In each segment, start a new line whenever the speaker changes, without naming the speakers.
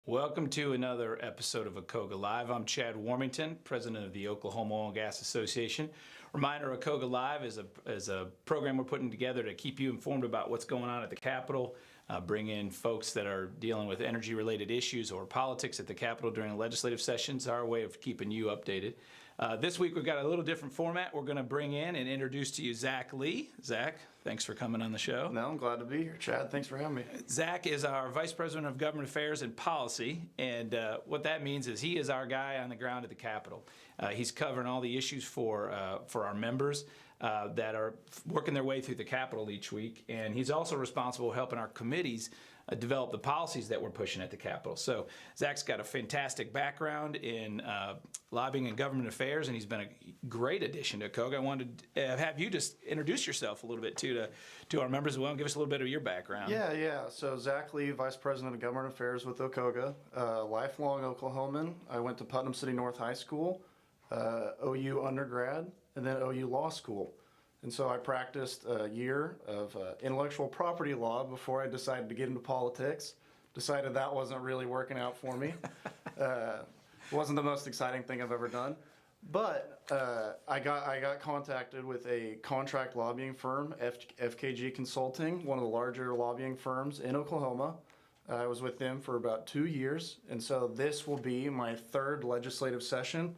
Welcome to another episode of OKOGA Live. I'm Chad Warmington, president of the Oklahoma Oil and Gas Association. Reminder, OKOGA Live is a program we're putting together to keep you informed about what's going on at the Capitol, bring in folks that are dealing with energy-related issues or politics at the Capitol during legislative sessions. Our way of keeping you updated. This week we've got a little different format. We're going to bring in and introduce to you Zack Lee. Zack, thanks for coming on the show.
No, I'm glad to be here, Chad. Thanks for having me.
Zack is our Vice President of Government Affairs and Policy, and what that means is he is our guy on the ground at the Capitol. He's covering all the issues for our members that are working their way through the Capitol each week, and he's also responsible for helping our committees develop the policies that we're pushing at the Capitol. So Zack's got a fantastic background in lobbying and government affairs, and he's been a great addition to OKOGA. I wanted to have you just introduce yourself a little bit too to our members as well, and give us a little bit of your background.
Yeah. So Zack Lee, Vice President of Government Affairs with OKOGA, lifelong Oklahoman. I went to Putnam City North High School, OU undergrad, and then OU Law School. And so I practiced a year of intellectual property law before I decided to get into politics. Decided that wasn't really working out for me. Wasn't the most exciting thing I've ever done. But I got contacted with a contract lobbying firm, FKG Consulting, one of the larger lobbying firms in Oklahoma. I was with them for about 2 years, and so this will be my third legislative session,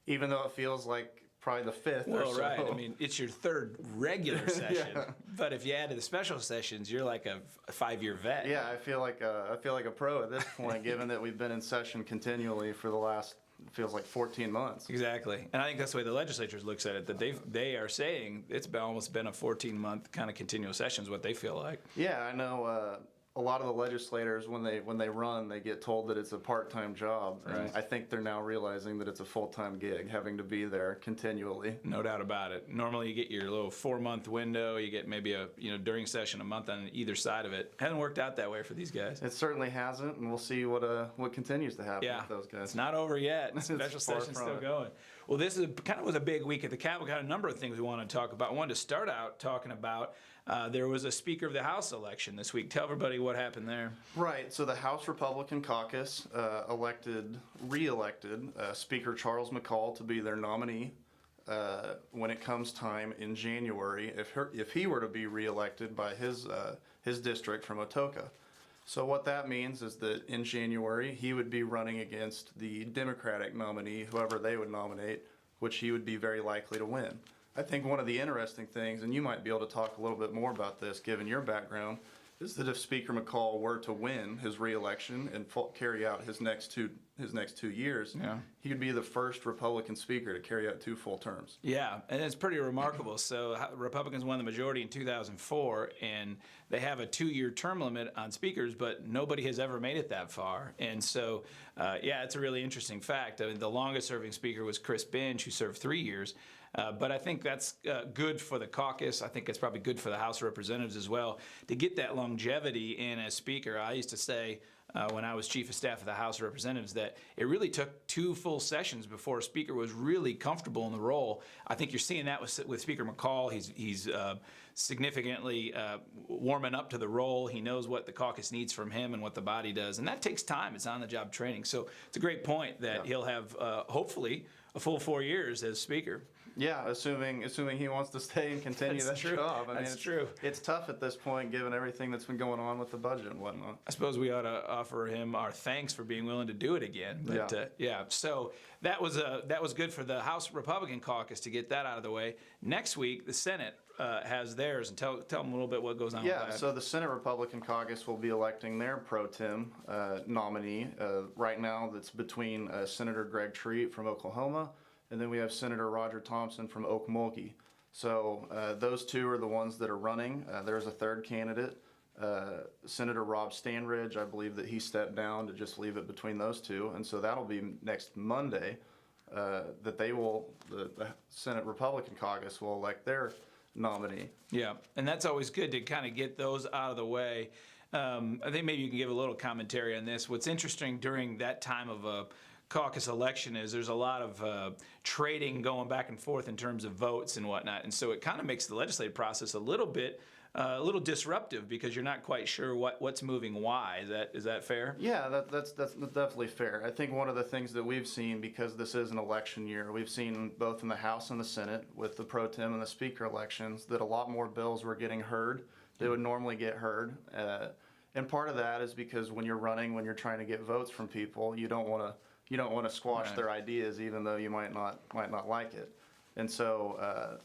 even though it feels like probably the fifth or so.
Well, right. I mean, it's your third regular session,
Yeah.
But if you add to the special sessions, you're like a 5-year vet.
Yeah, I feel like a pro at this point, given that we've been in session continually for the last, feels like 14 months.
Exactly, and I think that's the way the legislatures looks at it. That they are saying it's almost been a 14-month kind of continual session is what they feel like.
Yeah, I know. A lot of the legislators, when they run, they get told that it's a part-time job.
Right.
And I think they're now realizing that it's a full-time gig, having to be there continually.
No doubt about it. Normally, you get your little 4-month window. You get maybe during session a month on either side of it. Hasn't worked out that way for these guys.
It certainly hasn't, and we'll see what continues to happen with those guys.
It's not over yet. Special session's still going. Well, this was a big week at the Capitol. Got a number of things we want to talk about. I wanted to start out talking about there was a Speaker of the House election this week. Tell everybody what happened there.
Right. So the House Republican Caucus re-elected Speaker Charles McCall to be their nominee when it comes time in January, if he were to be re-elected by his district from OKOGA. So what that means is that in January he would be running against the Democratic nominee, whoever they would nominate, which he would be very likely to win. I think one of the interesting things, and you might be able to talk a little bit more about this given your background, is that if Speaker McCall were to win his re-election and carry out his next two years, he would be the first Republican speaker to carry out 2 full terms.
Yeah, and it's pretty remarkable. So Republicans won the majority in 2004, and they have a 2-year term limit on speakers, but nobody has ever made it that far. And so, it's a really interesting fact. I mean, the longest-serving speaker was Chris Bench, who served 3 years. But I think that's good for the caucus. I think it's probably good for the House of Representatives as well to get that longevity in as Speaker. I used to say when I was Chief of Staff of the House of Representatives that it really took 2 full sessions before a Speaker was really comfortable in the role. I think you're seeing that with Speaker McCall. He's significantly warming up to the role. He knows what the caucus needs from him and what the body does, and that takes time. It's on-the-job training. So it's a great point that he'll have hopefully a full 4 years as Speaker.
Yeah, assuming he wants to stay and continue that job. I mean,
That's true.
It's tough at this point, given everything that's been going on with the budget and whatnot.
I suppose we ought to offer him our thanks for being willing to do it again. But, so that was good for the House Republican Caucus to get that out of the way. Next week, the Senate has theirs, and tell them a little bit what goes on with that.
Yeah, so the Senate Republican Caucus will be electing their pro tem nominee. Right now, that's between Senator Greg Treat from Oklahoma, and then we have Senator Roger Thompson from Okmulgee. So those 2 are the ones that are running. There's a third candidate, Senator Rob Stanridge. I believe that he stepped down to just leave it between those 2, and so that'll be next Monday that the Senate Republican Caucus will elect their nominee.
Yeah, and that's always good to kind of get those out of the way. I think maybe you can give a little commentary on this. What's interesting during that time of a caucus election is there's a lot of trading going back and forth in terms of votes and whatnot, and so it kind of makes the legislative process a little bit a little disruptive because you're not quite sure what's moving why. Is that fair?
Yeah, that's definitely fair. I think one of the things that we've seen, because this is an election year, we've seen both in the House and the Senate with the pro tem and the speaker elections that a lot more bills were getting heard that would normally get heard. And part of that is because when you're trying to get votes from people, you don't want to squash
Right.
their ideas, even though you might not like it. And so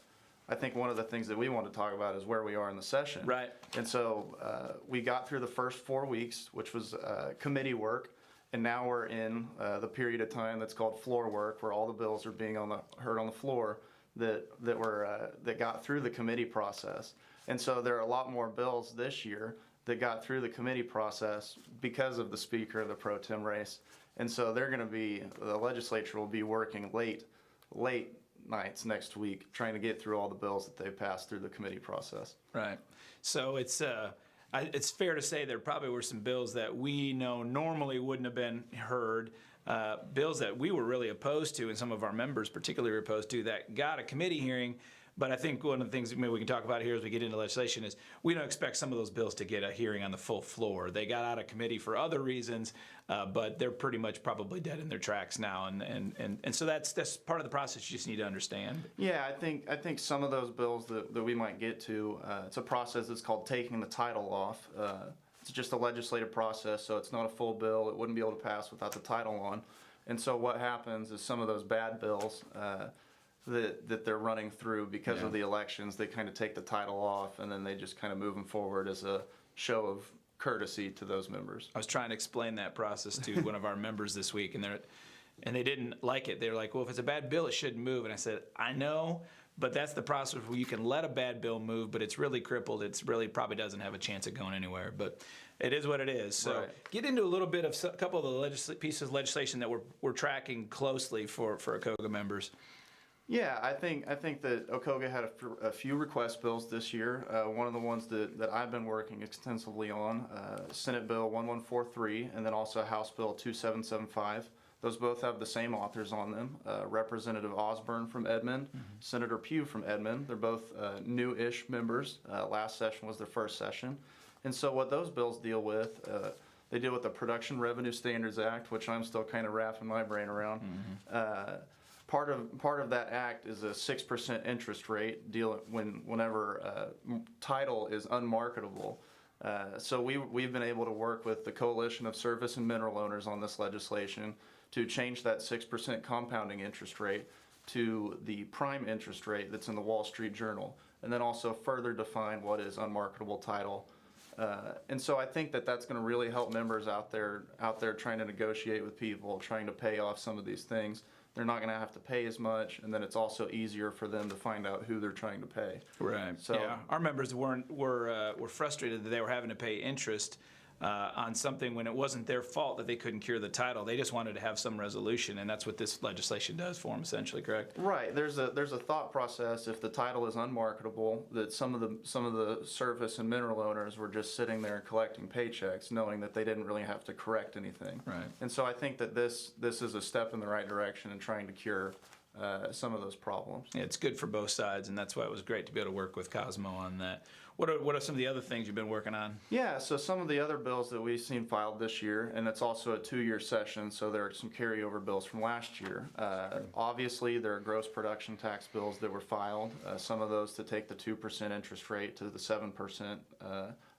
I think one of the things that we want to talk about is where we are in the session.
Right.
And so we got through the first 4 weeks, which was committee work, and now we're in the period of time that's called floor work, where all the bills are being heard on the floor that got through the committee process. And so there are a lot more bills this year that got through the committee process because of the speaker of the pro tem race. And so the legislature will be working late nights next week trying to get through all the bills that they passed through the committee process.
Right. So it's fair to say there probably were some bills that we know normally wouldn't have been heard, bills that we were really opposed to, and some of our members particularly were opposed to, that got a committee hearing. But I think one of the things maybe we can talk about here as we get into legislation is we don't expect some of those bills to get a hearing on the full floor. They got out of committee for other reasons, but they're pretty much probably dead in their tracks now. And so that's part of the process you just need to understand.
Yeah, I think some of those bills that we might get to, it's a process that's called taking the title off. It's just a legislative process, so it's not a full bill. It wouldn't be able to pass without the title on. And so what happens is some of those bad bills that they're running through because of the elections, they kind of take the title off, and then they just kind of move them forward as a show of courtesy to those members.
I was trying to explain that process to one of our members this week, and they didn't like it. They were like, well, if it's a bad bill, it shouldn't move. And I said, I know, but that's the process where you can let a bad bill move, but it's really crippled. It's really probably doesn't have a chance of going anywhere. But it is what it is. So
Right.
get into a little bit of a couple of the pieces of legislation that we're tracking closely for OKOGA members.
Yeah, I think that OKOGA had a few request bills this year. One of the ones that I've been working extensively on, Senate Bill 1143, and then also House Bill 2775. Those both have the same authors on them, Representative Osborne from Edmond, Senator Pugh from Edmond. They're both new-ish members. Last session was their first session. And so what those bills deal with, they deal with the Production Revenue Standards Act, which I'm still kind of wrapping my brain around. Part of that act is a 6% interest rate whenever title is unmarketable. So we've been able to work with the Coalition of Surface and Mineral Owners on this legislation to change that 6% compounding interest rate to the prime interest rate that's in the Wall Street Journal, and then also further define what is unmarketable title. And so I think that's going to really help members out there trying to negotiate with people, trying to pay off some of these things. They're not going to have to pay as much, and then it's also easier for them to find out who they're trying to pay.
Right. So yeah, our members were frustrated that they were having to pay interest on something when it wasn't their fault that they couldn't cure the title. They just wanted to have some resolution, and that's what this legislation does for them, essentially. Correct?
Right. There's a thought process. If the title is unmarketable, that some of the surface and mineral owners were just sitting there collecting paychecks, knowing that they didn't really have to correct anything.
Right.
And so I think that this is a step in the right direction in trying to cure some of those problems.
Yeah, it's good for both sides, and that's why it was great to be able to work with Cosmo on that. What are some of the other things you've been working on?
Yeah, so some of the other bills that we've seen filed this year, and it's also a 2-year session, so there are some carryover bills from last year. Obviously, there are gross production tax bills that were filed, some of those to take the 2% interest rate to the 7%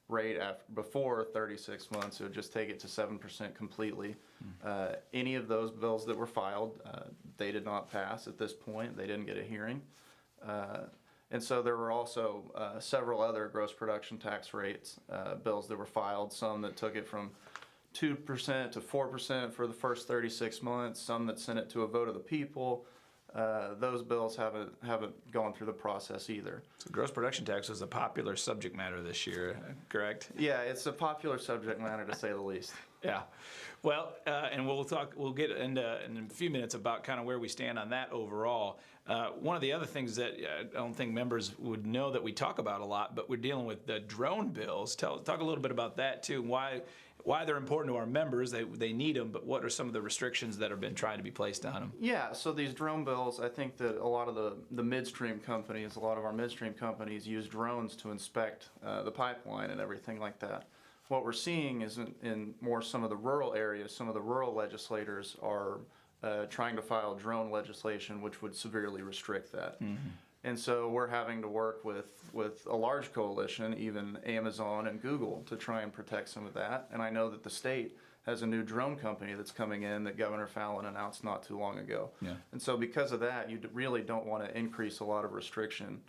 rate before 36 months. It would just take it to 7% completely. Any of those bills that were filed, they did not pass at this point. They didn't get a hearing. And so there were also several other gross production tax rates bills that were filed, some that took it from 2% to 4% for the first 36 months, some that sent it to a vote of the people. Those bills haven't gone through the process either.
So gross production tax was a popular subject matter this year, correct?
Yeah, it's a popular subject matter to say the least.
Yeah. Well, and we'll get into in a few minutes about kind of where we stand on that overall. One of the other things that I don't think members would know that we talk about a lot, but we're dealing with the drone bills. Talk a little bit about that too, and why they're important to our members. They need them, but what are some of the restrictions that have been trying to be placed on them?
Yeah, so these drone bills, I think that a lot of the midstream companies, a lot of our midstream companies use drones to inspect the pipeline and everything like that. What we're seeing is in more some of the rural areas, some of the rural legislators are trying to file drone legislation which would severely restrict that. And so we're having to work with a large coalition, even Amazon and Google, to try and protect some of that. And I know that the state has a new drone company that's coming in that Governor Fallin announced not too long ago.
Yeah.
And so because of that, you really don't want to increase a lot of restriction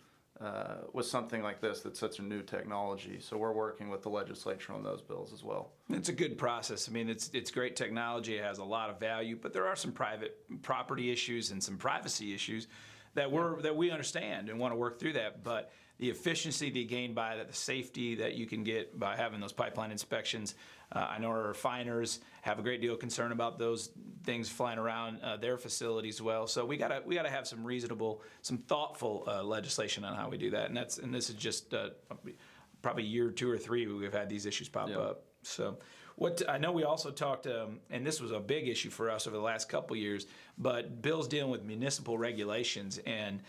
with something like this that's such a new technology. So we're working with the legislature on those bills as well.
It's a good process. I mean, it's great technology. It has a lot of value, but there are some private property issues and some privacy issues that we understand and want to work through that. But the efficiency that you gain by that, the safety that you can get by having those pipeline inspections. I know our refiners have a great deal of concern about those things flying around their facilities as well. So we gotta have some reasonable, some thoughtful legislation on how we do that. And this is just probably a year, 2 or 3 we've had these issues pop up. So I know we also talked, and this was a big issue for us over the last couple years, but bills dealing with municipal regulations and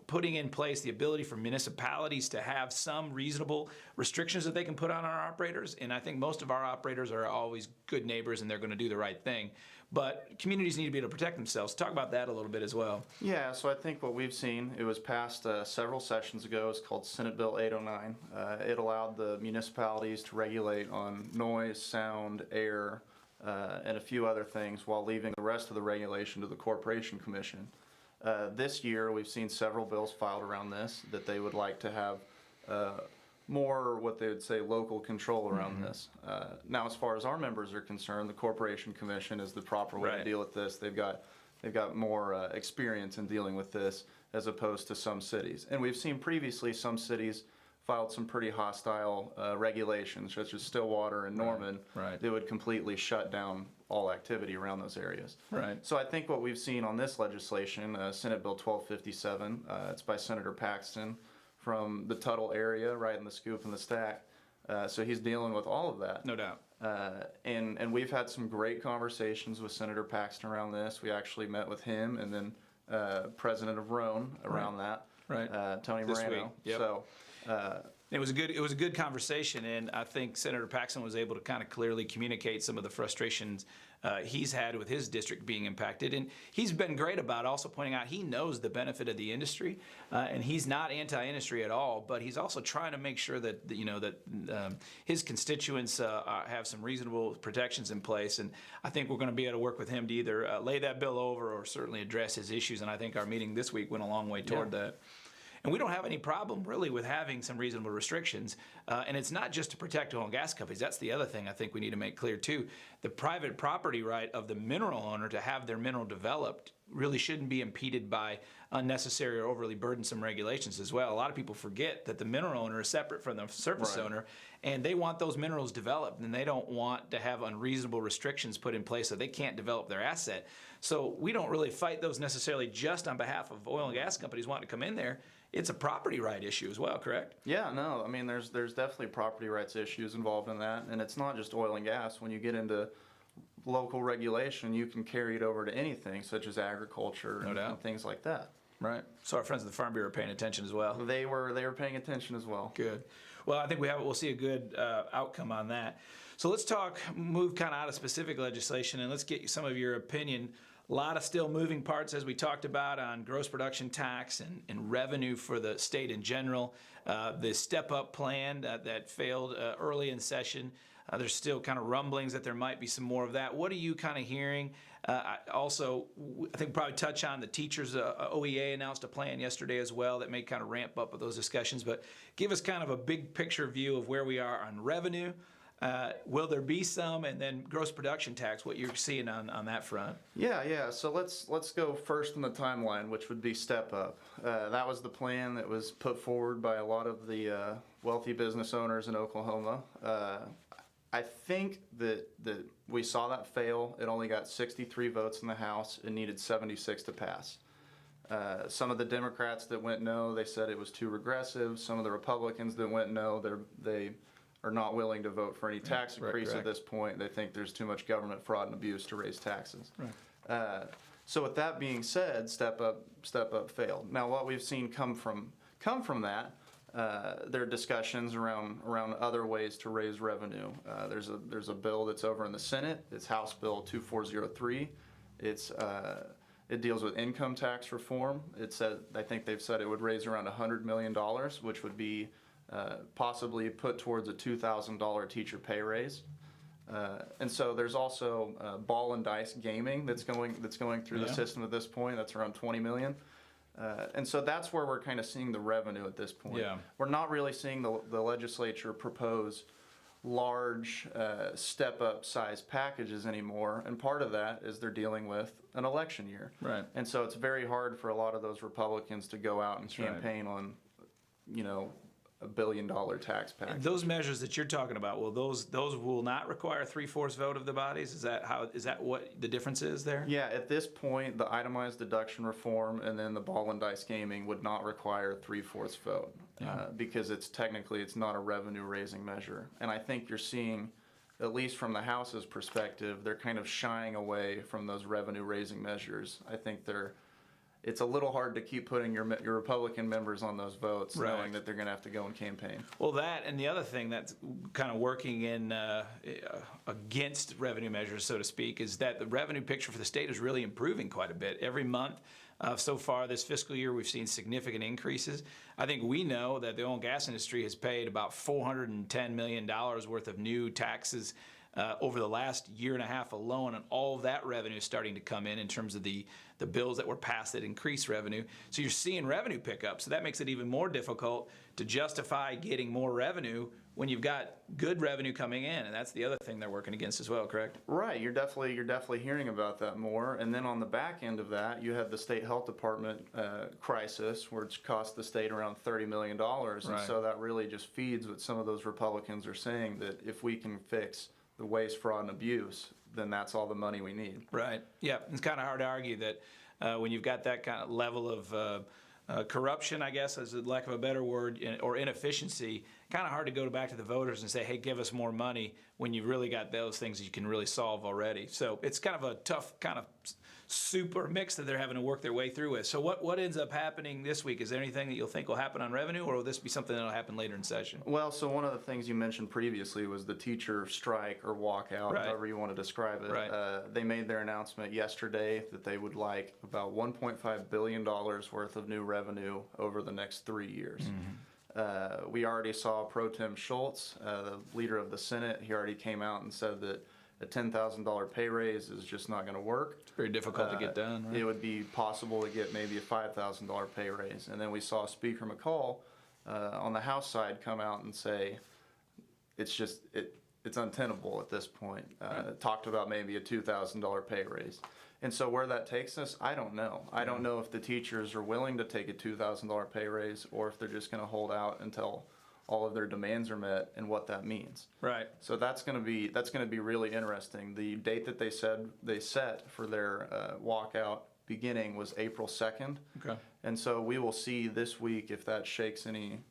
putting in place the ability for municipalities to have some reasonable restrictions that they can put on our operators. And I think most of our operators are always good neighbors and they're going to do the right thing. But communities need to be able to protect themselves. Talk about that a little bit as well.
Yeah, so I think what we've seen, it was passed several sessions ago. It's called Senate Bill 809. It allowed the municipalities to regulate on noise, sound, air, and a few other things while leaving the rest of the regulation to the Corporation Commission. This year, we've seen several bills filed around this that they would like to have more what they would say local control around this. Now, as far as our members are concerned, the Corporation Commission is the proper way to deal with this. They've got more experience in dealing with this as opposed to some cities. And we've seen previously some cities filed some pretty hostile regulations, such as Stillwater and Norman, that would completely shut down all activity around those areas. So I think what we've seen on this legislation, Senate Bill 1257, it's by Senator Paxton from the Tuttle area, right in the scoop and the stack. So he's dealing with all of that.
No doubt.
And we've had some great conversations with Senator Paxton around this. We actually met with him and then President of Roan around that, Tony
This
Moreno.
week.
So.
It was a good conversation, and I think Senator Paxton was able to kind of clearly communicate some of the frustrations he's had with his district being impacted. And he's been great about also pointing out he knows the benefit of the industry, and he's not anti-industry at all, but he's also trying to make sure that his constituents have some reasonable protections in place. And I think we're going to be able to work with him to either lay that bill over or certainly address his issues. And I think our meeting this week went a long way toward that. And we don't have any problem really with having some reasonable restrictions. And it's not just to protect oil and gas companies. That's the other thing I think we need to make clear too. The private property right of the mineral owner to have their mineral developed really shouldn't be impeded by unnecessary or overly burdensome regulations as well. A lot of people forget that the mineral owner is separate from the surface owner, and they want those minerals developed, and they don't want to have unreasonable restrictions put in place so they can't develop their asset. So we don't really fight those necessarily just on behalf of oil and gas companies wanting to come in there. It's a property right issue as well, correct?
Yeah, no, I mean, there's definitely property rights issues involved in that, and it's not just oil and gas. When you get into local regulation, you can carry it over to anything, such as agriculture and things like that.
Right. So our friends at the Farm Bureau are paying attention as well.
They were paying attention as well.
Good. Well, I think we'll see a good outcome on that. So let's move kind of out of specific legislation, and let's get some of your opinion. A lot of still moving parts, as we talked about, on gross production tax and revenue for the state in general. The step-up plan that failed early in session. There's still kind of rumblings that there might be some more of that. What are you kind of hearing? Also, I think probably touch on the teachers. OEA announced a plan yesterday as well that may kind of ramp up with those discussions. But give us kind of a big picture view of where we are on revenue. Will there be some, and then gross production tax, what you're seeing on that front?
Yeah. So let's go first in the timeline, which would be step up. That was the plan that was put forward by a lot of the wealthy business owners in Oklahoma. I think that we saw that fail. It only got 63 votes in the House. It needed 76 to pass. Some of the Democrats that went no, they said it was too regressive. Some of the Republicans that went no, they are not willing to vote for any tax increase at this point. They think there's too much government fraud and abuse to raise taxes. Right. So with that being said, step up failed. Now what we've seen come from that, there are discussions around other ways to raise revenue. There's a bill that's over in the Senate. It's House Bill 2403. It deals with income tax reform. I think they've said it would raise around $100 million, which would be possibly put towards a $2,000 teacher pay raise. And so there's also ball and dice gaming that's going through the system at this point. That's around $20 million. And so that's where we're kind of seeing the revenue at this point. Yeah. We're not really seeing the legislature propose large step-up size packages anymore, and part of that is they're dealing with an election year. Right. And so it's very hard for a lot of those Republicans to go out and campaign on, $1 billion tax package.
Those measures that you're talking about, those will not require a 3/4 vote of the bodies? Is that what the difference is there?
Yeah, at this point, the itemized deduction reform and then the ball and dice gaming would not require a 3/4 vote because it's not a revenue raising measure. And I think you're seeing, at least from the House's perspective, they're kind of shying away from those revenue raising measures. I think it's a little hard to keep putting your Republican members on those votes, knowing that they're going to have to go and campaign.
Well, that and the other thing that's kind of working in against revenue measures, so to speak, is that the revenue picture for the state is really improving quite a bit. Every month so far this fiscal year, we've seen significant increases. I think we know that the oil and gas industry has paid about $410 million worth of new taxes over the last year and a half alone, and all of that revenue is starting to come in terms of the bills that were passed that increase revenue. So you're seeing revenue pick up. So that makes it even more difficult to justify getting more revenue when you've got good revenue coming in, and that's the other thing they're working against as well, correct?
Right. You're definitely hearing about that more. And then on the back end of that, you have the state health department crisis, which cost the state around $30 million. Right. And so that really just feeds what some of those Republicans are saying, that if we can fix the waste, fraud, and abuse, then that's all the money we need.
Right. Yeah. It's kind of hard to argue that when you've got that kind of level of corruption, I guess, is a lack of a better word, or inefficiency, kind of hard to go back to the voters and say, hey, give us more money, when you've really got those things you can really solve already. So it's kind of a tough kind of super mix that they're having to work their way through with. So what ends up happening this week? Is there anything that you'll think will happen on revenue, or will this be something that will happen later in session?
Well, so one of the things you mentioned previously was the teacher strike or walkout, however you want to describe it. Right. They made their announcement yesterday that they would like about $1.5 billion worth of new revenue over the next 3 years. Mm-hmm. We already saw Pro Tem Schultz, the leader of the Senate. He already came out and said that a $10,000 pay raise is just not going to work.
It's very difficult to get done, right?
It would be possible to get maybe a $5,000 pay raise. And then we saw Speaker McCall on the House side come out and say it's untenable at this point. Talked about maybe a $2,000 pay raise. And so where that takes us, I don't know. I don't know if the teachers are willing to take a $2,000 pay raise, or if they're just going to hold out until all of their demands are met, and what that means. Right. So that's going to be really interesting. The date that they set for their walkout beginning was April 2nd. Okay. And so we will see this week if that shakes anything,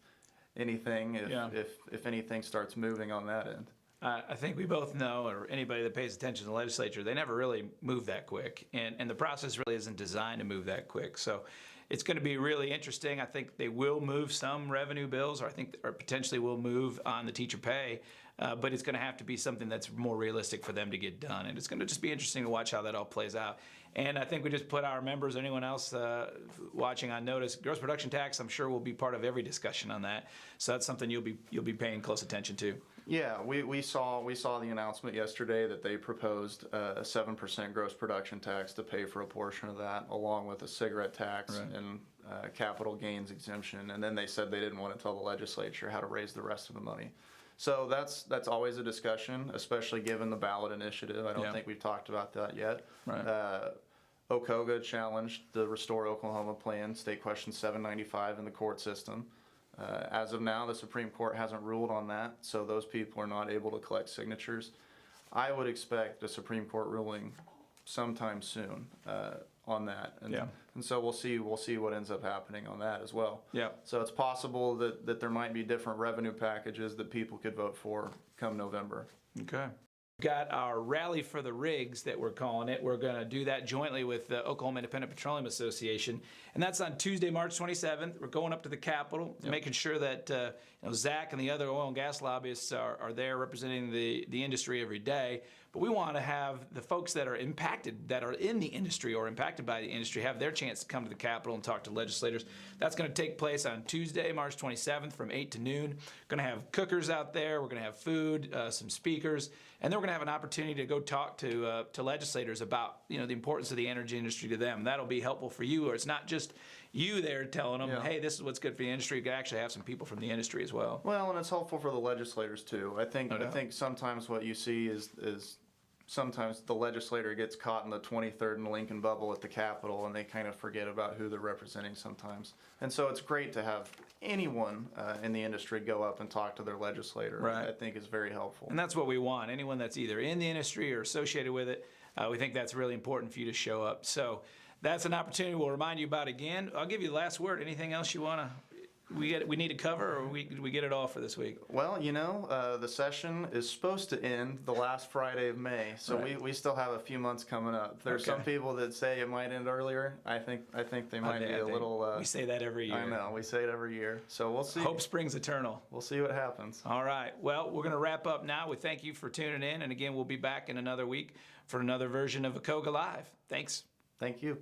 if anything starts moving on that end.
I think we both know, or anybody that pays attention to the legislature, they never really move that quick, and the process really isn't designed to move that quick. So it's going to be really interesting. I think they will move some revenue bills, or potentially will move on the teacher pay, but it's going to have to be something that's more realistic for them to get done. And it's going to just be interesting to watch how that all plays out. And I think we just put our members, anyone else watching, on notice. Gross production tax, I'm sure, will be part of every discussion on that. So that's something you'll be paying close attention to.
Yeah, we saw the announcement yesterday that they proposed a 7% gross production tax to pay for a portion of that, along with a cigarette tax and capital gains exemption. And then they said they didn't want to tell the legislature how to raise the rest of the money. So that's always a discussion, especially given the ballot initiative. I don't think we've talked about that yet. Right. OKOGA challenged the Restore Oklahoma plan, State Question 795, in the court system. As of now, the Supreme Court hasn't ruled on that, so those people are not able to collect signatures. I would expect a Supreme Court ruling sometime soon on that, and so we'll see what ends up happening on that as well.
Yeah.
So it's possible that there might be different revenue packages that people could vote for come November.
Okay. Got our Rally for the Rigs that we're calling it. We're going to do that jointly with the Oklahoma Independent Petroleum Association, and that's on Tuesday, March 27th. We're going up to the Capitol, making sure that Zack and the other oil and gas lobbyists are there representing the industry every day. But we want to have the folks that are impacted, that are in the industry or impacted by the industry, have their chance to come to the Capitol and talk to legislators. That's going to take place on Tuesday, March 27th from 8 to noon. Going to have cookers out there. We're going to have food, some speakers, and then we're going to have an opportunity to go talk to legislators about the importance of the energy industry to them. That'll be helpful for you, or it's not just you there telling them, hey, this is what's good for the industry. You can actually have some people from the industry as well.
Well, and it's helpful for the legislators too. I think sometimes what you see is sometimes the legislator gets caught in the 23rd and Lincoln bubble at the Capitol, and they kind of forget about who they're representing sometimes. And so it's great to have anyone in the industry go up and talk to their legislator.
Right.
I think is very helpful.
And that's what we want. Anyone that's either in the industry or associated with it, we think that's really important for you to show up. So that's an opportunity we'll remind you about again. I'll give you the last word. Anything else you want to we need to cover, or we get it all for this week?
Well, the session is supposed to end the last Friday of May, so we still have a few months coming up. There's some people that say it might end earlier. I think they might be a little.
We say that every year.
I know, we say it every year. So we'll see.
Hope springs eternal.
We'll see what happens.
All right. Well, we're going to wrap up now. We thank you for tuning in, and again, we'll be back in another week for another version of OKOGA Live. Thanks.
Thank you.